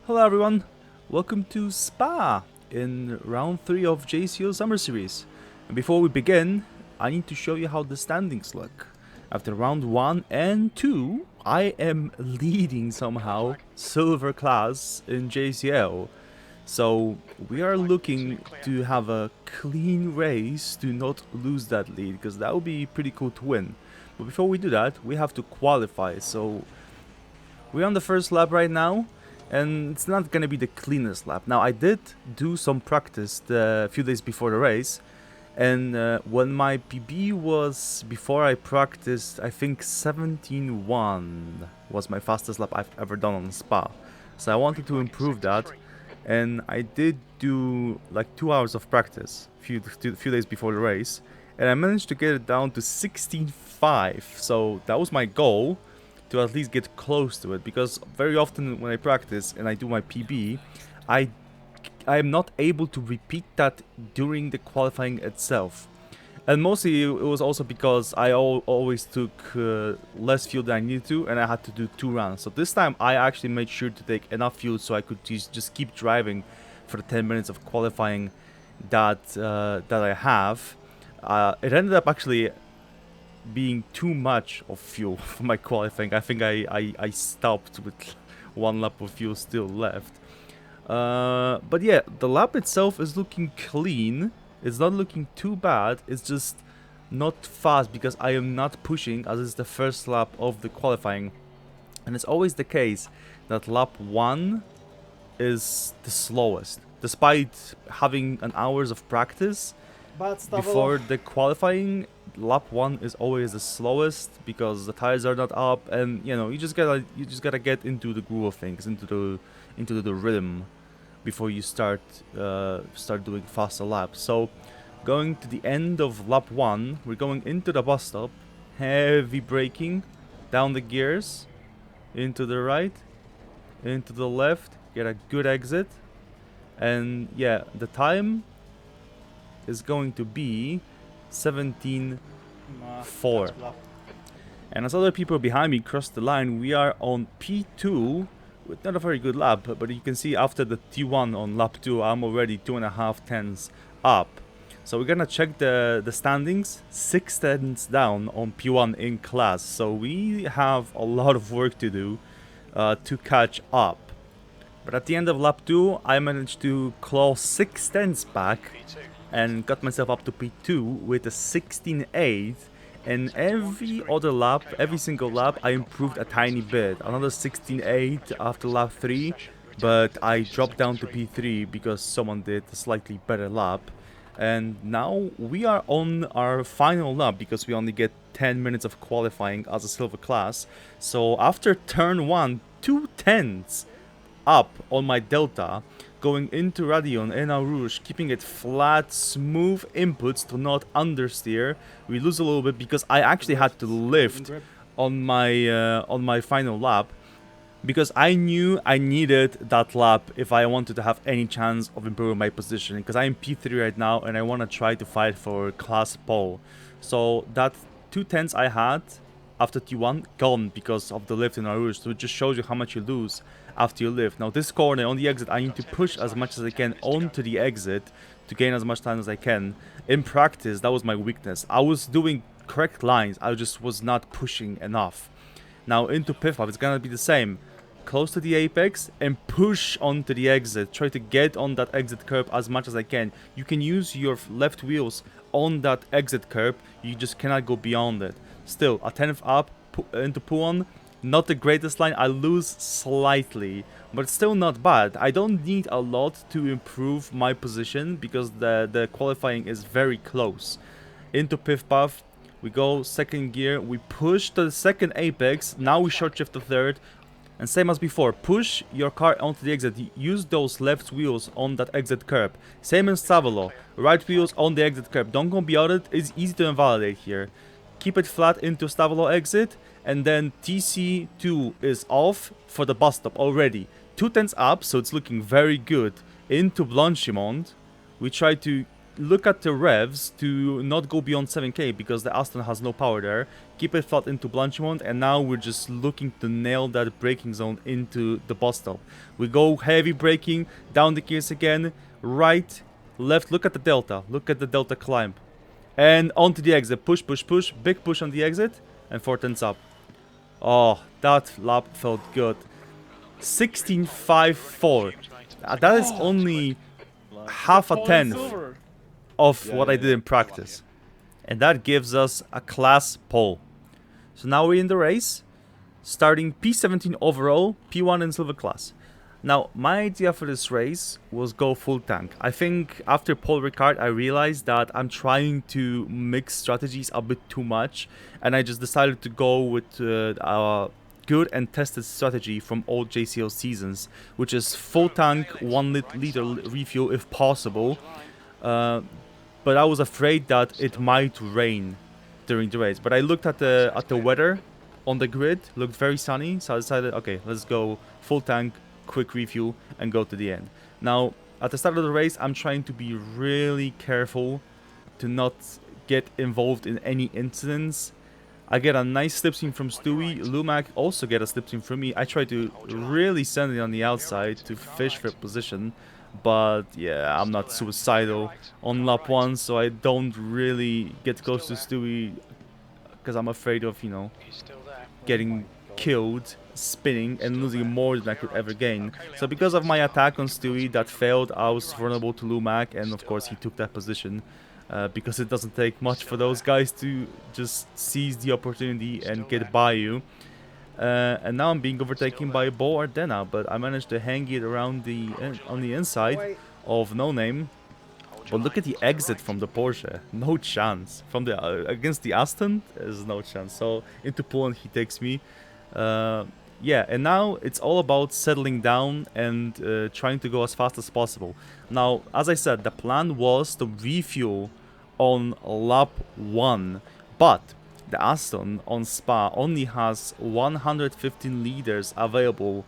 Hello everyone, welcome to Spa in round 3 of JCL Summer Series. And before we begin, I need to show you how the standings look. After round 1 and 2, I am leading somehow silver class in JCL. So we are looking to have a clean race to not lose that lead, because that would be pretty cool to win. But before we do that, we have to qualify. So we're on the first lap right now, and it's not gonna be the cleanest lap. Now, I did do some practice a few days before the race, and when my PB was, before I practiced, I think 17.1 was my fastest lap I've ever done on Spa. So I wanted to improve that, and I did do like 2 hours of practice few days before the race, and I managed to get it down to 16.5. So that was my goal, to at least get close to it, because very often when I practice and I do my PB, I am not able to repeat that during the qualifying itself. And mostly it was also because I always took less fuel than I needed to, and I had to do 2 runs. So this time I actually made sure to take enough fuel so I could just keep driving for the 10 minutes of qualifying that I have. It ended up actually being too much of fuel for my qualifying. I think I stopped with 1 lap of fuel still left. But yeah, the lap itself is looking clean. It's not looking too bad. It's just not fast because I am not pushing, as it's the first lap of the qualifying. And it's always the case that lap 1 is the slowest. Despite having an hours of practice before the qualifying, lap 1 is always the slowest because the tires are not up, and you know, you just gotta get into the groove of things, into the rhythm before you start doing faster laps. So going to the end of lap 1, we're going into the bus stop, heavy braking, down the gears, into the right, into the left, get a good exit, and yeah, the time is going to be 17.4. And as other people behind me cross the line, we are on P2 with not a very good lap, but you can see after the T1 on lap 2, I'm already 2.5 tenths up. So we're gonna check the standings, 6 tenths down on P1 in class. So we have a lot of work to do to catch up. But at the end of lap 2, I managed to claw 6 tenths back and got myself up to P2 with a 16.8, and every other lap, every single lap, I improved a tiny bit. Another 16.8 after lap 3, but I dropped down to P3 because someone did a slightly better lap. And now we are on our final lap because we only get 10 minutes of qualifying as a silver class. So after turn 1, 2 tenths up on my delta, going into Radion and Eau Rouge, keeping it flat, smooth inputs to not understeer. We lose a little bit because I actually had to lift on my final lap, because I knew I needed that lap if I wanted to have any chance of improving my position, because I'm P3 right now and I want to try to fight for class pole. So that 2 tenths I had after T1 gone because of the lift in Eau Rouge. So it just shows you how much you lose after you lift. Now this corner on the exit, I need to push as much as I can onto the exit to gain as much time as I can. In practice, that was my weakness. I was doing correct lines, I just was not pushing enough. Now into pit stop, it's gonna be the same. Close to the apex and push onto the exit. Try to get on that exit curb as much as I can. You can use your left wheels on that exit curb, you just cannot go beyond it. Still, a 10th up into Puon. Not the greatest line, I lose slightly, but still not bad. I don't need a lot to improve my position because the qualifying is very close. Into Piff Puff, we go second gear, we push to the second apex, now we short shift the third, and same as before, push your car onto the exit, use those left wheels on that exit curb. Same in Stavolo, right wheels on the exit curb, don't go beyond it, it's easy to invalidate here. Keep it flat into Stavolo exit, and then TC2 is off for the bus stop already. 2 tenths up, so it's looking very good. Into Blanchimont, we try to look at the revs to not go beyond 7k because the Aston has no power there. Keep it flat into Blanchimont, and now we're just looking to nail that braking zone into the bus stop. We go heavy braking, down the gears again, right, left, look at the delta climb. And onto the exit, push, push, push, big push on the exit, and 4 tenths up. Oh, that lap felt good. 16.54. That is only half a tenth of what I did in practice. And that gives us a class pole. So now we're in the race, starting P17 overall, P1 in silver class. Now, my idea for this race was go full tank. I think after Paul Ricard, I realized that I'm trying to mix strategies a bit too much, and I just decided to go with a good and tested strategy from old JCL seasons, which is full tank, 1 liter refuel if possible. But I was afraid that it might rain during the race. But I looked at the weather on the grid, looked very sunny, so I decided, okay, let's go full tank, quick refuel, and go to the end. Now, at the start of the race, I'm trying to be really careful to not get involved in any incidents. I get a nice slipstream from Stewie. Lumac also get a slipstream from me. I try to really send it on the outside to fish for position. But yeah, I'm not suicidal on lap 1, so I don't really get close to Stewie because I'm afraid of, you know, getting killed, spinning, and losing more than I could ever gain. So because of my attack on Stewie that failed, I was vulnerable to Lumac, and of course he took that position. Because it doesn't take much for those guys to just seize the opportunity and get by you. And now I'm being overtaken by Bo Ardena, but I managed to hang it around on the inside of No Name. But look at the exit from the Porsche, no chance. From the against the Aston, there's no chance. So into Poland he takes me. Yeah, and now it's all about settling down and trying to go as fast as possible. Now, as I said, the plan was to refuel on lap 1, but the Aston on Spa only has 115 liters available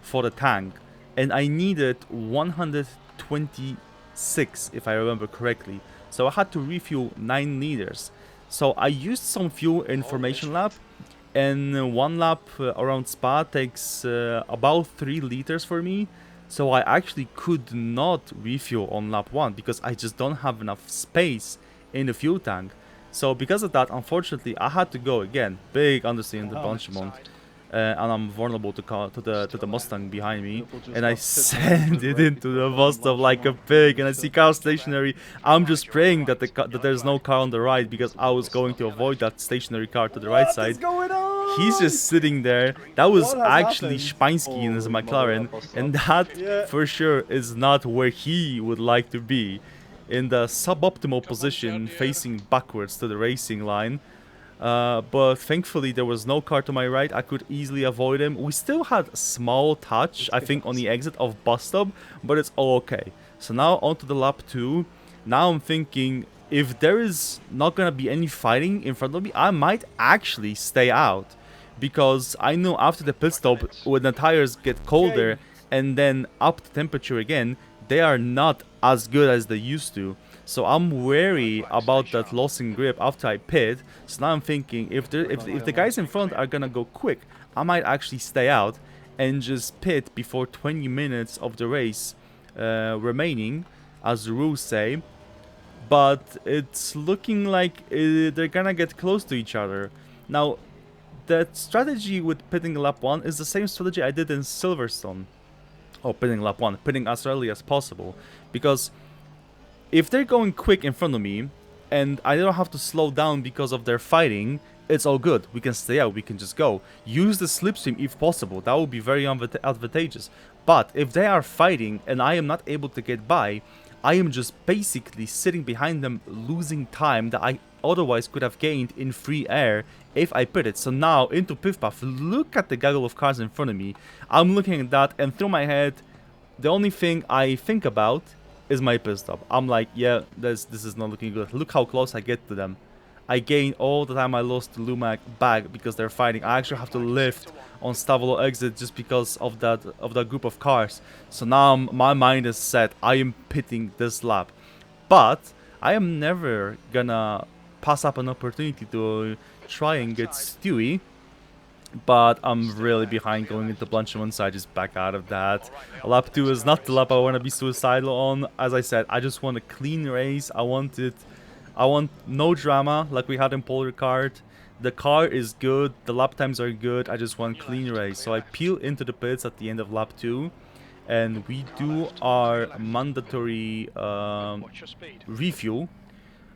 for the tank, and I needed 126 if I remember correctly, so I had to refuel 9 liters. So I used some fuel in formation lap, and 1 lap around Spa takes about 3 liters for me. So I actually could not refuel on lap 1 because I just don't have enough space in the fuel tank. So because of that, unfortunately, I had to go again. Big understeer in the Blanchimont. And I'm vulnerable to the Mustang behind me, and I send it into the bus stop like a pig, and I see car stationary. I'm just praying that that there's no car on the right because I was going to avoid that stationary car to the right side. What's going on? He's just sitting there. That was actually Spainski in his McLaren, and that for sure is not where he would like to be, in the suboptimal position facing backwards to the racing line. But thankfully there was no car to my right. I could easily avoid him. We still had a small touch, I think, on the exit of bus stop, but it's all okay. So now onto the lap 2. Now I'm thinking, if there is not gonna be any fighting in front of me, I might actually stay out, because I know after the pit stop, when the tires get colder and then up the temperature again, they are not as good as they used to. So I'm wary about that loss in grip after I pit. So now I'm thinking, if the guys in front are gonna go quick, I might actually stay out and just pit before 20 minutes of the race remaining, as the rules say. But it's looking like they're gonna get close to each other. Now, that strategy with pitting lap 1 is the same strategy I did in Silverstone. Oh, pitting lap 1, pitting as early as possible. Because if they're going quick in front of me, and I don't have to slow down because of their fighting, it's all good. We can stay out, we can just go. Use the slipstream if possible, that would be very advantageous. But if they are fighting and I am not able to get by, I am just basically sitting behind them, losing time that I otherwise could have gained in free air if I pitted. So now into pit path, look at the gaggle of cars in front of me. I'm looking at that, and through my head, the only thing I think about is my pit stop. I'm like, yeah, this is not looking good. Look how close I get to them. I gain all the time I lost to Lumac back because they're fighting. I actually have to lift on Stavolo exit just because of that group of cars. So now my mind is set. I am pitting this lap. But I am never gonna pass up an opportunity to try and get Stewie, but I'm really behind going into Blanchimon, so I just back out of that. Lap 2 is not the lap I want to be suicidal on. As I said, I just want a clean race. I want no drama like we had in Polar Kart. The car is good, the lap times are good, I just want clean race. So I peel into the pits at the end of lap 2, and we do our mandatory refuel.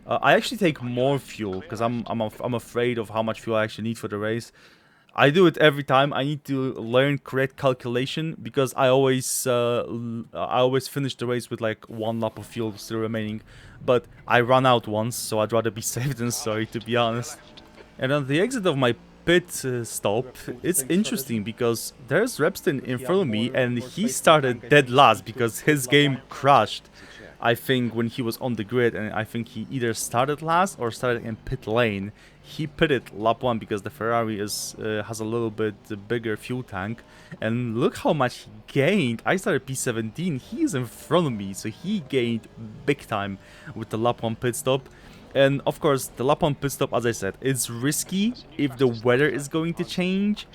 I actually take more fuel because I'm afraid of how much fuel I actually need for the race. I do it every time. I need to learn correct calculation because I always finish the race with like 1 lap of fuel still remaining, but I run out once, so I'd rather be safe than sorry, to be honest. And on the exit of my pit stop, it's interesting because there's Repston in front of me and he started dead last because his game crashed. I think when he was on the grid, and I think he either started last or started in pit lane. He pitted lap 1 because the Ferrari has a little bit bigger fuel tank, and look how much he gained. I started P17, he is in front of me, so he gained big time with the lap 1 pit stop. And of course, the lap 1 pit stop, as I said, it's risky if the weather is going to change.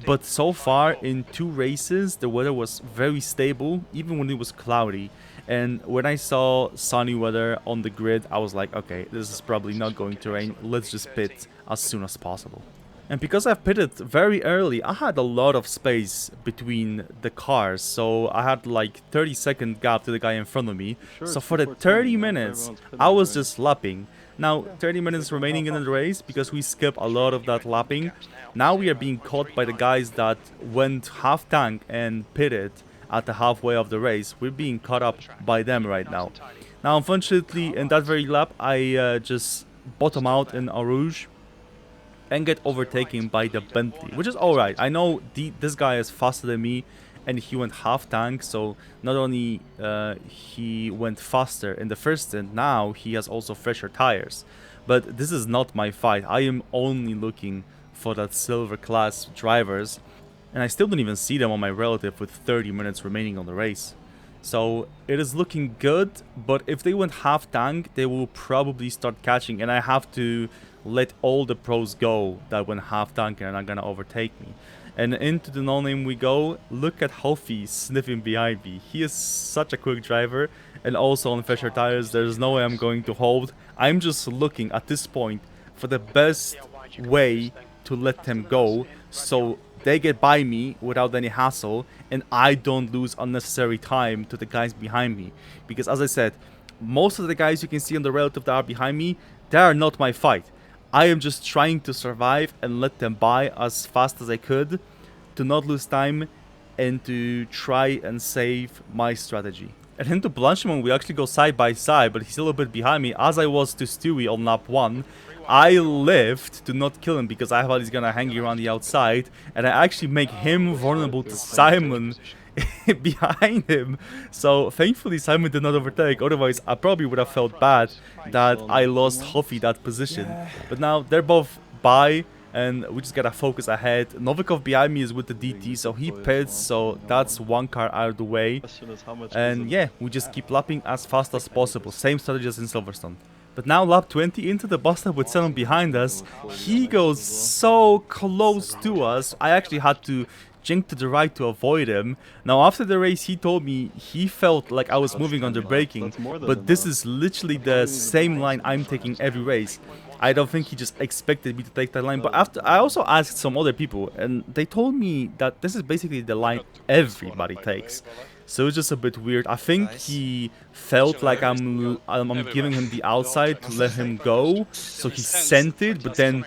But so far, in 2 races, the weather was very stable, even when it was cloudy. And when I saw sunny weather on the grid, I was like, okay, this is probably not going to rain. Let's just pit as soon as possible. And because I've pitted very early, I had a lot of space between the cars, so I had like 30-second gap to the guy in front of me. So for the 30 minutes, I was just lapping. Now, 30 minutes remaining in the race, because we skip a lot of that lapping. Now we are being caught by the guys that went half tank and pitted at the halfway of the race. We're being caught up by them right now. Now, unfortunately, in that very lap, I just bottom out in Arouge and get overtaken by the Bentley, which is alright. I know this guy is faster than me, and he went half tank, so not only he went faster in the first stint, now he has also fresher tires. But this is not my fight. I am only looking for that silver class drivers, and I still don't even see them on my relative with 30 minutes remaining on the race. So it is looking good, but if they went half tank, they will probably start catching, and I have to let all the pros go that went half tank and are not gonna overtake me. And into the no-name we go. Look at Hofi sniffing behind me. He is such a quick driver, and also on fresher tires, there's no way I'm going to hold. I'm just looking at this point for the best way to let them go, so they get by me without any hassle, and I don't lose unnecessary time to the guys behind me. Because as I said, most of the guys you can see on the relative that are behind me, they are not my fight. I am just trying to survive and let them by as fast as I could, to not lose time and to try and save my strategy. And into Blanchimon we actually go side by side, but he's a little bit behind me, as I was to Stewie on lap 1. I lived to not kill him because I thought he's gonna hang around the outside, and I actually make him vulnerable to Simon behind him. So thankfully Simon did not overtake, otherwise I probably would have felt bad that I lost Hofi that position. But now they're both by, and we just gotta focus ahead. Novikov behind me is with the DT, so he pits, so that's 1 car out of the way. And yeah, we just keep lapping as fast as possible, same strategy as in Silverstone. But now lap 20 into the bus stop with Senon behind us. He goes so close to us. I actually had to jink to the right to avoid him. Now after the race he told me he felt like I was moving under braking, but this is literally the same line I'm taking every race. I don't think he just expected me to take that line, but after I also asked some other people and they told me that this is basically the line everybody takes. So it's just a bit weird. I think he felt like I'm giving him the outside to let him go, so he sent it, but then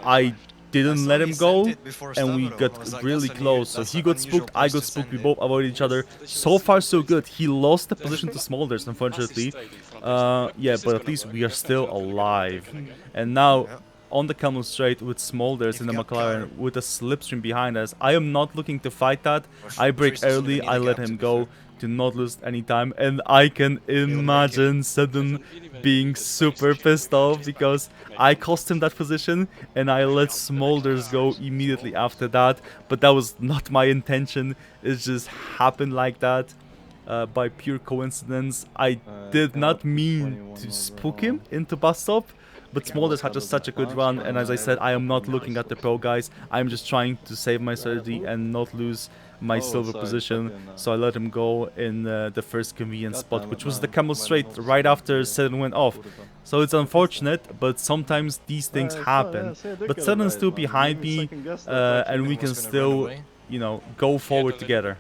I didn't let him go, and we got really close. So he got spooked, I got spooked, we both avoided each other. So far so good. He lost the position to Smolders, unfortunately. Yeah, but at least we are still alive. And now on the Camel Straight with Smolders in the McLaren with a slipstream behind us. I am not looking to fight that. I brake early, I let him go to not lose any time, and I can imagine Seddon being super pissed off because I cost him that position and I let Smolders go immediately after that, but that was not my intention. It just happened like that. by pure coincidence. I did not mean to spook him into bus stop, but Smolders had just such a good run, and as I said, I am not looking at the pro guys. I'm just trying to save my strategy and not lose my silver position, so I let him go in the first convenient spot, which was the camel straight right after Sedan went off. So it's unfortunate, but sometimes these things happen. But Sedan's still behind me, and we can still, you know, go forward together.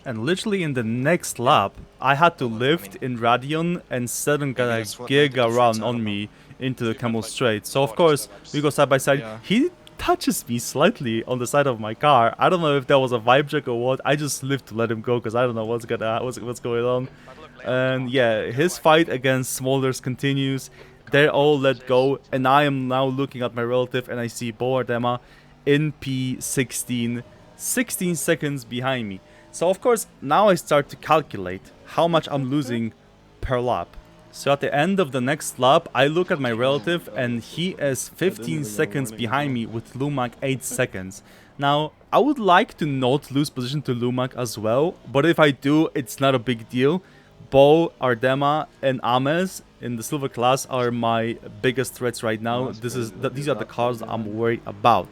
And literally in the next lap, I had to lift in Radion, and Sedan got a giga run on me into the camel straight. So of course, we go side by side. He touches me slightly on the side of my car. I don't know if that was a vibe check or what. I just lived to let him go because I don't know what's going on. And yeah, his fight against Smolders continues. They're all let go, and I am now looking at my relative, and I see Boardema in P16, 16 seconds behind me. So of course, now I start to calculate how much I'm losing per lap. So at the end of the next lap, I look at my relative, and he is 15 seconds behind me with Lumac 8 seconds. Now, I would like to not lose position to Lumac as well, but if I do, it's not a big deal. Bo, Ardema, and Ames in the silver class are my biggest threats right now. These are the cars I'm worried about.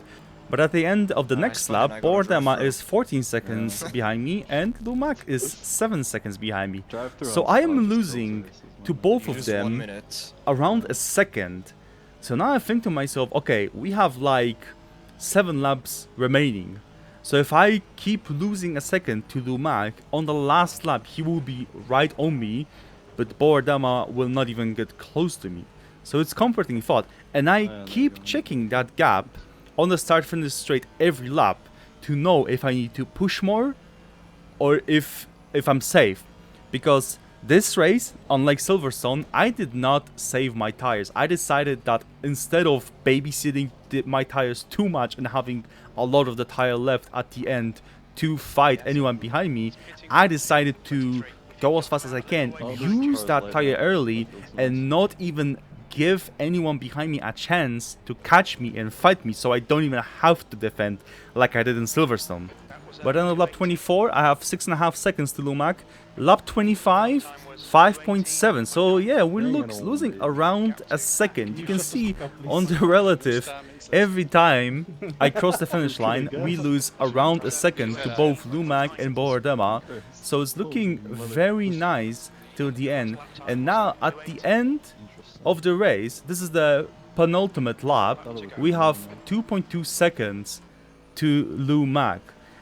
But at the end of the next lap, Boardema is 14 seconds behind me, and Lumac is 7 seconds behind me. So I am losing to both of them around a second. So now I think to myself, okay, we have like 7 laps remaining. So if I keep losing a second to Lumac, on the last lap he will be right on me, but Boardema will not even get close to me. So it's comforting thought, and I keep checking that gap on the start finish straight every lap to know if I need to push more or if I'm safe. Because this race, unlike Silverstone, I did not save my tires. I decided that instead of babysitting my tires too much and having a lot of the tire left at the end to fight anyone behind me, I decided to go as fast as I can, use that tire early, and not even give anyone behind me a chance to catch me and fight me, so I don't even have to defend like I did in Silverstone. But then on lap 24, I have 6.5 seconds to Lumac. Lap 25, 5.7. So yeah, we're losing around a second. You can see on the relative, every time I cross the finish line, we lose around a second to both Lumac and Boardema. So it's looking very nice till the end. And now at the end of the race, this is the penultimate lap, we have 2.2 seconds to Lumac.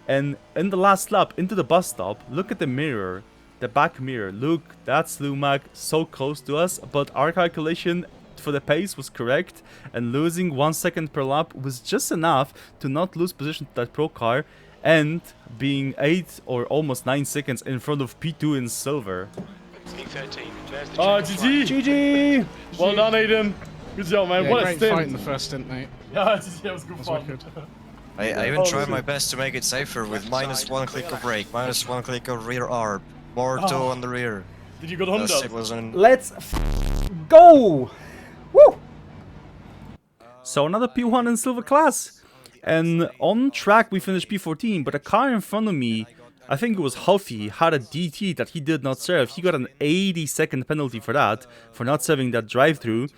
And in the last lap into the bus stop, look at the mirror, the back mirror. Look, that's Lumac so close to us, but our calculation for the pace was correct, and losing 1 second per lap was just enough to not lose position to that pro car and being 8 or almost 9 seconds in front of P2 in silver. Oh, GG! GG! Well done, Aiden. Good job, man. Yeah, what a great stint. fight in the first stint, mate. Yeah, it was good fun. Wicked. I even tried my best to make it safer with -1 click of brake, -1 click of rear arm, more toe on the rear. Did you go to 100? It was an... Let's go! Woo! So another P1 in silver class. And on track we finished P14, but a car in front of me, I think it was Huffy, had a DT that he did not serve. He got an 80-second penalty for that, for not serving that drive-through.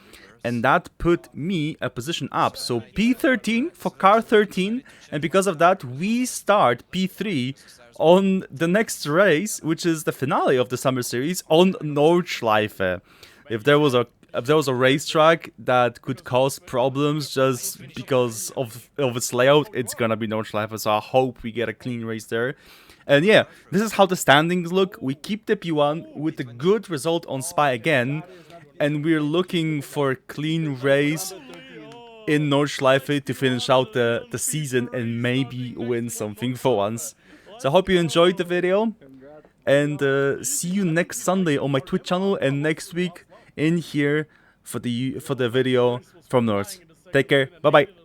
And that put me a position up. So P13 for car 13. And because of that, we start P3 on the next race, which is the finale of the Summer Series on Nordschleife. If there was a racetrack that could cause problems just because of its layout, it's gonna be Nordschleife. So I hope we get a clean race there. And yeah, this is how the standings look. We keep the P1 with a good result on Spa again. And we're looking for a clean race in Nordschleife to finish out the season and maybe win something for once. So I hope you enjoyed the video. And see you next Sunday on my Twitch channel. And next week in here for the video from North. Take care. Bye-bye.